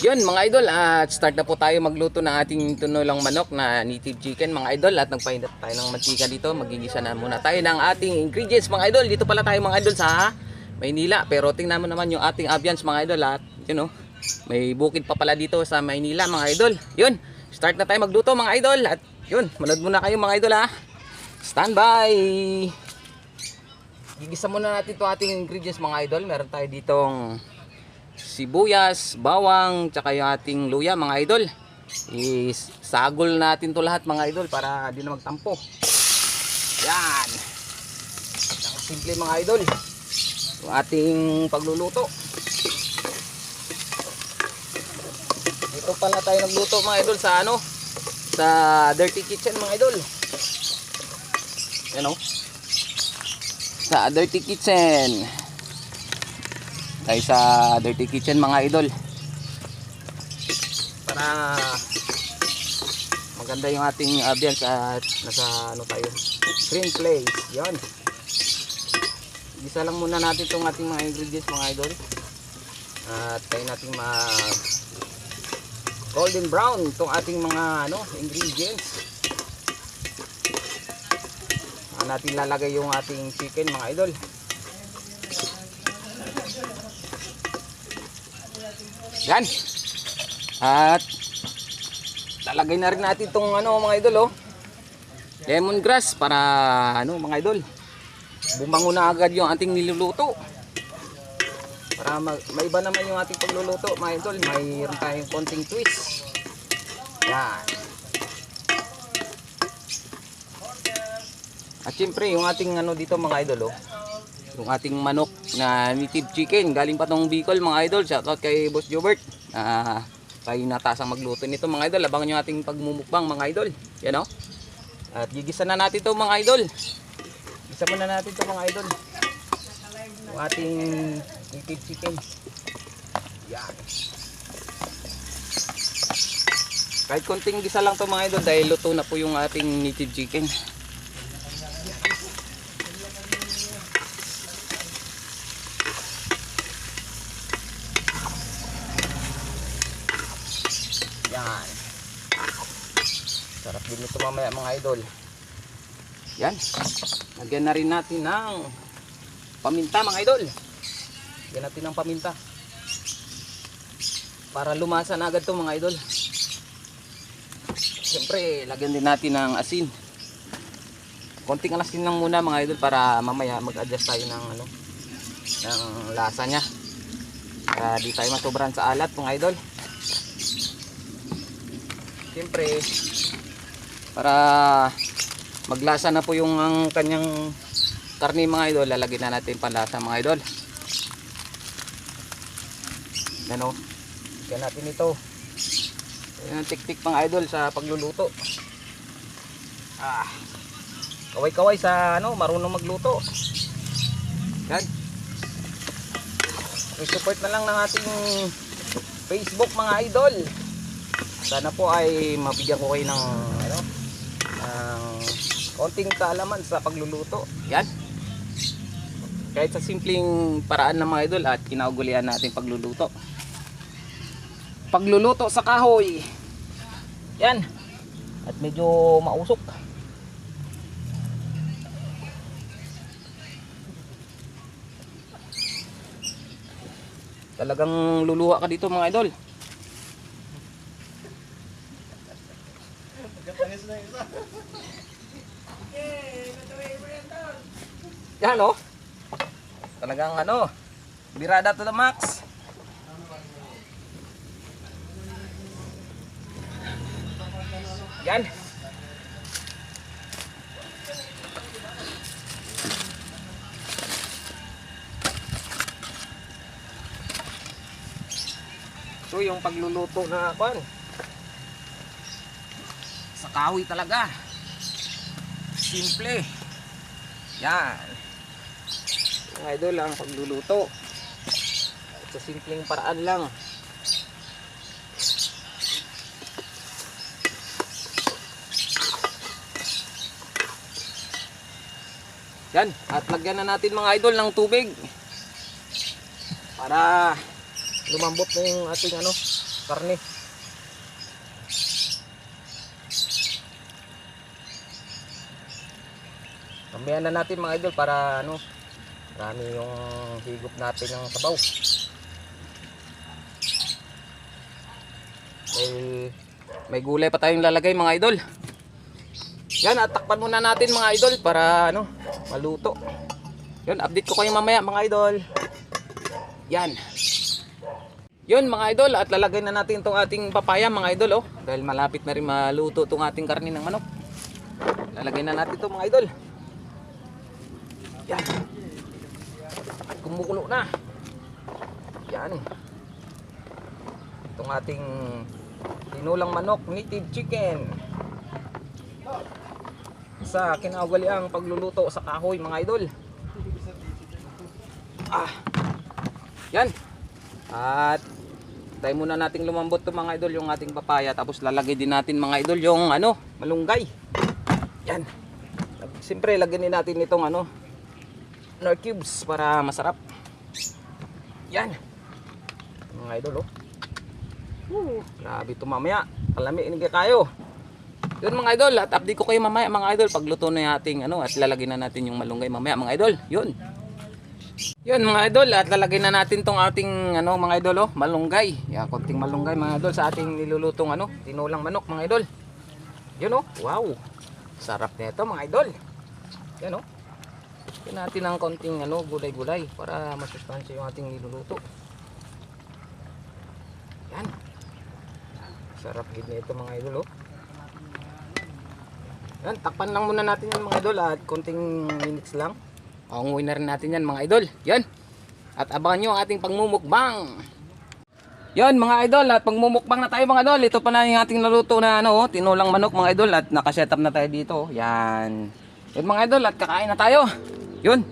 Yun mga idol, at start na po tayo magluto ng ating tinulang manok na native chicken mga idol. At nagpainit tayo ng mantika dito. Magigisa na muna tayo ng ating ingredients mga idol. Dito pala tayo mga idol sa Maynila. Pero tingnan mo naman yung ating ambience mga idol. At you know, may bukid pa pala dito sa Maynila mga idol. Yun, start na tayo magluto mga idol. At yun, manood muna kayo mga idol ha. Stand by! Gigisa muna natin itong ating ingredients mga idol. Meron tayo ditong sibuyas, bawang, tsaka yung ating luya mga idol. Isagol natin to lahat mga idol para di na magtampo. Yan. Ang simple mga idol yung ating pagluluto. Dito pala tayo nagluto mga idol sa ano, sa Dirty Kitchen mga idol. Yan o, sa Dirty Kitchen. Tayo sa Dirty Kitchen mga idol para maganda yung ating ambience at nasa ano tayo, green place. Yan, gisa lang muna natin itong ating mga ingredients mga idol at tayo natin mag golden brown itong ating mga ano, ingredients. Natin lalagay yung ating chicken mga idol. Yan. At lalagay na rin natin itong ano mga idol, oh, lemongrass para ano mga idol, bumango na agad yung ating niluluto. Para maiba naman yung ating pagluluto mga idol. Mayroon tayong konting twist. Yan. At syempre yung ating ano dito mga idol, oh, yung ating manok na native chicken galing pa tong Bicol mga idol. Shoutout kay Boss Jobert. Tayo natasang magluto nito mga idol. Abangan nyo ating pagmumukbang mga idol. Yan o. At gigisa na natin to mga idol. Gisa muna natin to mga idol, yung ating native chicken. Yan. Kahit konting gisa lang to mga idol dahil luto na po yung ating native chicken. Yan. Sarap din ito mamaya mga idol. Yan. Lagyan na rin natin ng paminta mga idol. Lagyan natin ng paminta para lumasa na agad ito mga idol. Siyempre lagyan din natin ng asin. Konting asin lang muna mga idol para mamaya mag-adjust tayo ng ano, ng lasa nya. Para di tayo masobran sa alat mga idol. Siyempre para maglasa na po yung ang kanyang karne mga idol, lalagyan na natin panlasa mga idol. Ano, lagyan natin ito. Yan ang tiktik mga idol sa pagluluto. Kaway-kaway sa ano, marunong magluto. Yan. I-support na lang ng ating Facebook mga idol. Sana po ay mabigyan ko kayo ng ano, konting kaalaman sa pagluluto. Yan. Kahit sa simpleng paraan ng mga idol at kinaugulian natin pagluluto. Pagluluto sa kahoy. Yan. At medyo mausok. Talagang luluha ka dito mga idol. Yan o. Talagang ano, birada to the max. Yan. So yung pagluluto na pan sa kahoy talaga. Simple. Yan. Mga idol ang pagluluto. Sa simpleng paraan lang. Yan, at lagyan na natin mga idol ng tubig para lumambot na yung ating ano, karne. Mamaya na natin mga idol para ano, marami yung higop natin ng sabaw. May gulay pa tayong lalagay mga idol. Yan, at takpan muna natin mga idol para ano, maluto. Yun, update ko kayo mamaya mga idol. Yan. Yun mga idol, at lalagay na natin itong ating papaya mga idol oh. Dahil malapit na rin maluto itong ating karne ng manok. Lalagay na natin ito mga idol. Yan. At kumukulo na. Yan. Itong ating tinulang manok, native chicken. Sa kinawaliang pagluluto sa kahoy mga idol. Yan. At tayo muna nating lumambot to mga idol yung ating papaya, tapos lalagay din natin mga idol yung ano, malunggay. Yan. Siyempre lagyan din natin itong ano, nor cubes para masarap. Yan. Mga idol oh. Grabe ito mamaya. Palamiin kayo. Yun mga idol, at update ko kayo mamaya mga idol pagluto na yung ating ano, at lalagay na natin yung malunggay mamaya mga idol. Yun. Yun mga idol, at lalagay na natin tong ating ano mga idol oh, malunggay. Yeah, konting malunggay mga idol sa ating nilulutong ano, tinulang manok mga idol. Yun oh. Wow. Sarap nito mga idol. Yan oh. Yan natin ng konting ano, gulay-gulay para masustansya yung ating niluluto. Yan. Sarap gid nito mga idol oh. Yan, takpan lang muna natin yan mga idol at konting minutes lang. Paunguin na rin natin yan mga idol. Yan. At abangan nyo ang ating pagmumukbang. Yan mga idol, at pagmumukbang na tayo mga idol. Ito pa na yung ating naluto na ano, tinulang manok mga idol, at nakasetup na tayo dito. Yan. Yan mga idol, at kakain na tayo. Yun.